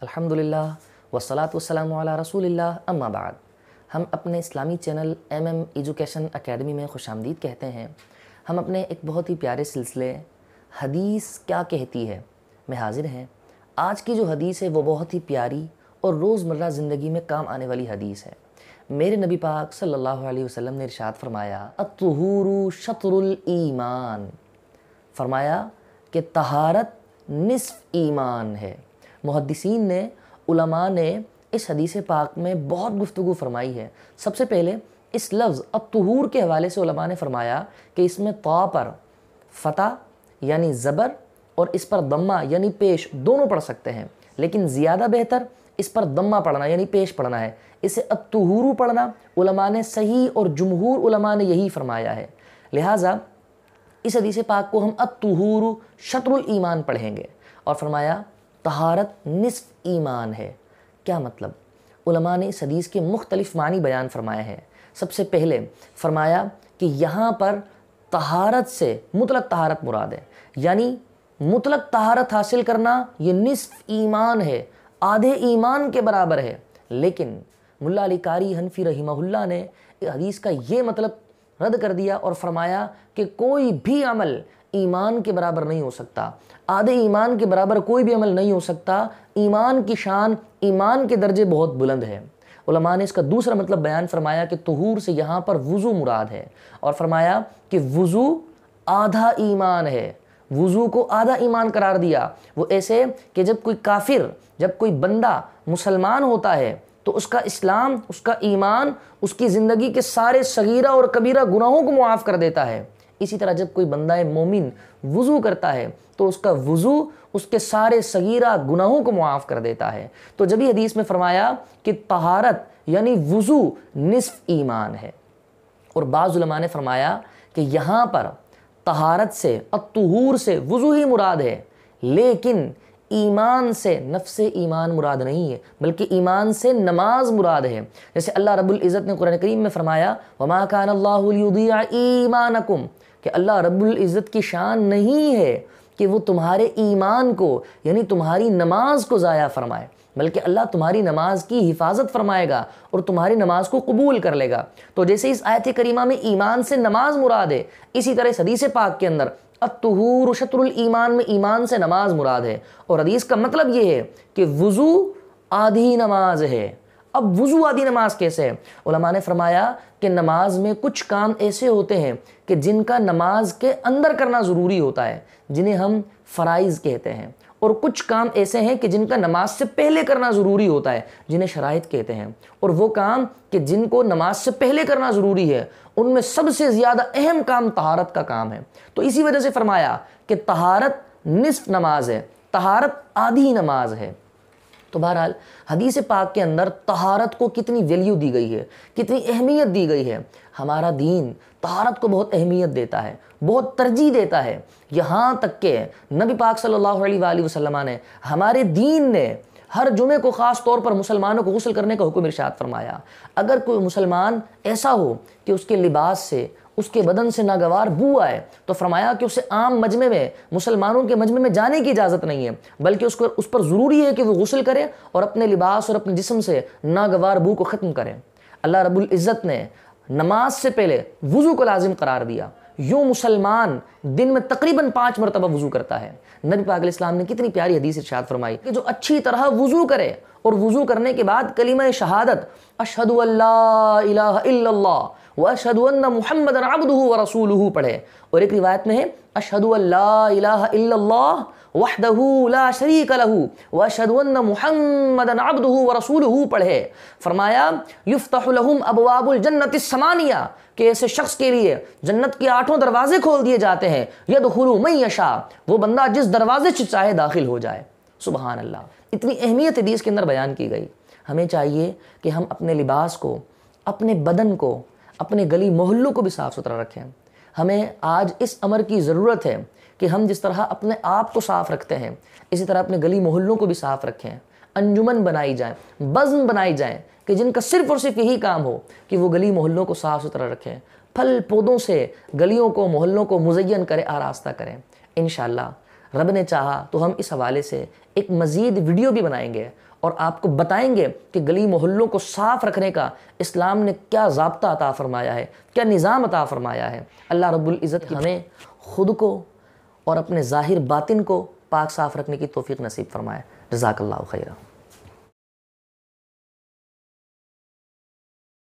الحمدللہ والصلاۃ والسلام علی رسول اللہ اما بعد۔ ہم اپنے اسلامی چینل ایجوکیشن اکیڈمی میں خوش آمدید کہتے ہیں۔ ہم اپنے ایک بہت ہی پیارے سلسلے حدیث کیا کہتی ہے میں حاضر ہیں۔ آج کی جو حدیث ہے وہ بہت ہی پیاری اور روزمرہ زندگی میں کام آنے والی حدیث ہے۔ میرے نبی پاک صلی اللہ علیہ وسلم نے ارشاد فرمایا الطہور شطر الایمان، فرمایا کہ طہارت نصف ایمان ہے۔ محدثین نے، علماء نے اس حدیث پاک میں بہت گفتگو فرمائی ہے۔ سب سے پہلے اس لفظ الطہور کے حوالے سے علماء نے فرمایا کہ اس میں طا پر فتح یعنی زبر اور اس پر ضمہ یعنی پیش دونوں پڑھ سکتے ہیں، لیکن زیادہ بہتر اس پر ضمہ پڑھنا یعنی پیش پڑھنا ہے۔ اسے الطہور پڑھنا علماء نے صحیح اور جمہور علماء نے یہی فرمایا ہے۔ لہٰذا اس حدیث پاک کو ہم الطہور شطر الایمان پڑھیں گے، اور فرمایا طہارت نصف ایمان ہے۔ کیا مطلب؟ علماء نے اس حدیث کے مختلف معنی بیان فرمائے ہیں۔ سب سے پہلے فرمایا کہ یہاں پر طہارت سے مطلق طہارت مراد ہے، یعنی مطلق طہارت حاصل کرنا یہ نصف ایمان ہے، آدھے ایمان کے برابر ہے۔ لیکن ملا علی قاری حنفی رحمہ اللہ نے حدیث کا یہ مطلب رد کر دیا اور فرمایا کہ کوئی بھی عمل ایمان کے برابر نہیں ہو سکتا، آدھے ایمان کے برابر کوئی بھی عمل نہیں ہو سکتا۔ ایمان کی شان، ایمان کے درجے بہت بلند ہے۔ علماء نے اس کا دوسرا مطلب بیان فرمایا کہ طہور سے یہاں پر وضو مراد ہے، اور فرمایا کہ وضو آدھا ایمان ہے۔ وضو کو آدھا ایمان قرار دیا۔ وہ ایسے کہ جب کوئی کافر، جب کوئی بندہ مسلمان ہوتا ہے تو اس کا اسلام، اس کا ایمان اس کی زندگی کے سارے صغیرہ اور کبیرہ گناہوں کو معاف کر دیتا ہے۔ اسی طرح جب کوئی بندہ مومن وضو کرتا ہے تو اس کا وضو اس کے سارے صغیرہ گناہوں کو معاف کر دیتا ہے۔ تو جب یہ حدیث میں فرمایا کہ طہارت یعنی وضو نصف ایمان ہے، اور بعض علماء نے فرمایا کہ یہاں پر طہارت سے، الطہور سے وضو ہی مراد ہے، لیکن ایمان سے نفس ایمان مراد نہیں ہے، بلکہ ایمان سے نماز مراد ہے۔ جیسے اللہ رب العزت نے قرآن کریم میں فرمایا وَمَا كَانَ اللَّهُ لِيُضِيعَ إِيمَانَكُمْ، کہ اللہ رب العزت کی شان نہیں ہے کہ وہ تمہارے ایمان کو یعنی تمہاری نماز کو ضائع فرمائے، بلکہ اللہ تمہاری نماز کی حفاظت فرمائے گا اور تمہاری نماز کو قبول کر لے گا۔ تو جیسے اس آیت کریمہ میں ایمان سے نماز مراد ہے، اسی طرح اس حدیث پاک کے اندر الطہور شطر الایمان میں ایمان سے نماز مراد ہے، اور حدیث کا مطلب یہ ہے کہ وضو آدھی نماز ہے۔ اب وضو آدھی نماز کیسے ہے؟ علماء نے فرمایا کہ نماز میں کچھ کام ایسے ہوتے ہیں کہ جن کا نماز کے اندر کرنا ضروری ہوتا ہے، جنہیں ہم فرائض کہتے ہیں، اور کچھ کام ایسے ہیں کہ جن کا نماز سے پہلے کرنا ضروری ہوتا ہے، جنہیں شرائط کہتے ہیں۔ اور وہ کام کہ جن کو نماز سے پہلے کرنا ضروری ہے، ان میں سب سے زیادہ اہم کام طہارت کا کام ہے۔ تو اسی وجہ سے فرمایا کہ طہارت نصف نماز ہے، طہارت آدھی نماز ہے۔ تو بہرحال حدیث پاک کے اندر طہارت کو کتنی ویلیو دی گئی ہے، کتنی اہمیت دی گئی ہے۔ ہمارا دین طہارت کو بہت اہمیت دیتا ہے، بہت ترجیح دیتا ہے، یہاں تک کہ نبی پاک صلی اللہ علیہ وآلہ وسلم نے، ہمارے دین نے ہر جمعے کو خاص طور پر مسلمانوں کو غسل کرنے کا حکم ارشاد فرمایا۔ اگر کوئی مسلمان ایسا ہو کہ اس کے لباس سے، اس کے بدن سے ناگوار بو آئے، تو فرمایا کہ اسے عام مجمع میں، مسلمانوں کے مجمع میں جانے کی اجازت نہیں ہے، بلکہ اس پر ضروری ہے کہ وہ غسل کرے اور اپنے لباس اور اپنے جسم سے ناگوار بو کو ختم کرے۔ اللہ رب العزت نے نماز سے پہلے وضو کو لازم قرار دیا۔ یوں مسلمان دن میں تقریباً 5 مرتبہ وضو کرتا ہے۔ نبی پاک علیہ السلام نے کتنی پیاری حدیث ارشاد فرمائی کہ جو اچھی طرح وضو کرے اور وضو کرنے کے بعد کلمہ شہادت اشہد ان لا الہ الا اللہ واشہد ان محمد عبدہ ورسولہ پڑھے، اور ایک روایت میں ہے اشہد ان لا الہ الا اللہ وحدہ لا شریک لہ واشہد ان محمد عبدہ ورسولہ پڑھے۔ فرمایا یفتح لہم ابواب الجنۃ الثمانیہ، کہ ایسے شخص کے لیے جنت کے 8 دروازے کھول دیے جاتے ہیں، یدخل من یشاء، وہ بندہ جس دروازے سے چاہے داخل ہو جائے۔ سبحان اللہ، اتنی اہمیت حدیث کے اندر بیان کی گئی۔ ہمیں چاہیے کہ ہم اپنے لباس کو، اپنے بدن کو، اپنے گلی محلوں کو بھی صاف ستھرا رکھیں۔ ہمیں آج اس امر کی ضرورت ہے کہ ہم جس طرح اپنے آپ کو صاف رکھتے ہیں، اسی طرح اپنے گلی محلوں کو بھی صاف رکھیں۔ انجمن بنائی جائیں، بزم بنائی جائیں کہ جن کا صرف اور صرف یہی کام ہو کہ وہ گلی محلوں کو صاف ستھرا رکھیں، پھل پودوں سے گلیوں کو، محلوں کو مزین کرے، آراستہ کریں۔ انشاءاللہ رب نے چاہا تو ہم اس حوالے سے ایک مزید ویڈیو بھی بنائیں گے اور آپ کو بتائیں گے کہ گلی محلوں کو صاف رکھنے کا اسلام نے کیا ضابطہ عطا فرمایا ہے، کیا نظام عطا فرمایا ہے۔ اللہ رب العزت ہمیں خود کو اور اپنے ظاہر باطن کو پاک صاف رکھنے کی توفیق نصیب فرمائے۔ جزاک اللہ خیرہ۔